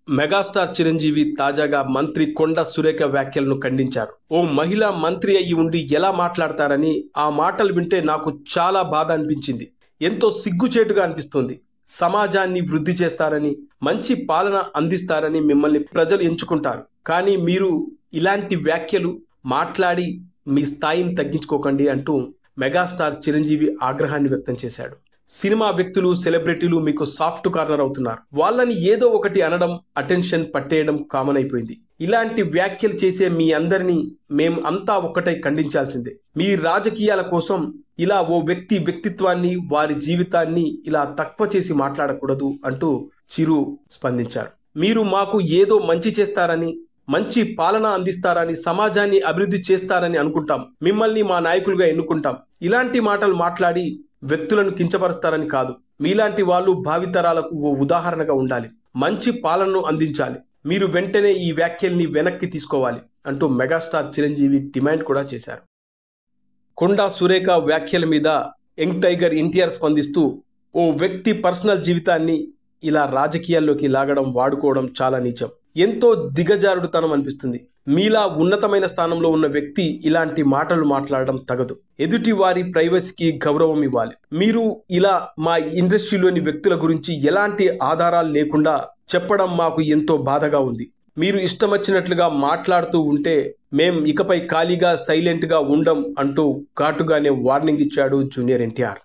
Megastar Chiranjeevi తాజాగా మంత్రి కొండ సురేఖ వ్యాఖ్యలను ఖండించారు. ఓ మహిళా మంత్రి అయ్యి ఉండి ఎలా మాట్లాడతారని ఆ మాటలు వింటే నాకు చాలా బాధ అనిపించింది. ఎంతో సిగ్గుచేటుగా అనిపిస్తుంది. సమాజాన్ని వృద్ధి చేస్తారని, మంచి పాలన అందిస్తారని మిమ్మల్ని ప్రజలు ఎంచుకుంటారు. కానీ మీరు ఇలాంటి వ్యాఖ్యలు మాట్లాడి మీ స్థాయిని తగ్గించుకోకండి అంటూ మెగాస్టార్ చిరంజీవి ఆగ్రహాన్ని వ్యక్తం చేశాడు. సినిమా వ్యక్తులు, సెలబ్రిటీలు మీకు సాఫ్ట్ కార్నర్ అవుతున్నారు. వాళ్ళని ఏదో ఒకటి అనడం, అటెన్షన్ పట్టేయడం కామన్ అయిపోయింది. ఇలాంటి వ్యాఖ్యలు చేసే మీ అందరినీ మేం అంతా ఒక్కటై ఖండించాల్సిందే. మీ రాజకీయాల కోసం ఇలా ఓ వ్యక్తి వ్యక్తిత్వాన్ని, వారి జీవితాన్ని ఇలా తక్కువ చేసి మాట్లాడకూడదు అంటూ చిరు స్పందించారు. మీరు మాకు ఏదో మంచి చేస్తారని, మంచి పాలన అందిస్తారని, సమాజాన్ని అభివృద్ధి చేస్తారని అనుకుంటాం. మిమ్మల్ని మా నాయకులుగా ఎన్నుకుంటాం. ఇలాంటి మాటలు మాట్లాడి వ్యక్తులను కించపరుస్తారని కాదు. మీలాంటి వాళ్ళు భావితరాలకు ఓ ఉదాహరణగా ఉండాలి. మంచి పాలనను అందించాలి. మీరు వెంటనే ఈ వ్యాఖ్యల్ని వెనక్కి తీసుకోవాలి అంటూ మెగాస్టార్ చిరంజీవి డిమాండ్ కూడా చేశారు. కొండా సురేఖ వ్యాఖ్యల మీద యంగ్ టైగర్ ఎన్టీఆర్ స్పందిస్తూ, ఓ వ్యక్తి పర్సనల్ జీవితాన్ని ఇలా రాజకీయాల్లోకి లాగడం, వాడుకోవడం చాలా నీచం. ఎంతో దిగజారుడుతనం అనిపిస్తుంది. మీలా ఉన్నతమైన స్థానంలో ఉన్న వ్యక్తి ఇలాంటి మాటలు మాట్లాడడం తగదు. ఎదుటి వారి ప్రైవసీకి గౌరవం ఇవ్వాలి. మీరు ఇలా మా ఇండస్ట్రీలోని వ్యక్తుల గురించి ఎలాంటి ఆధారాలు లేకుండా చెప్పడం మాకు ఎంతో బాధగా ఉంది. మీరు ఇష్టమొచ్చినట్లుగా మాట్లాడుతూ ఉంటే మేం ఇకపై ఖాళీగా సైలెంట్గా ఉండం అంటూ ఘాటుగానే వార్నింగ్ ఇచ్చాడు జూనియర్ ఎన్టీఆర్.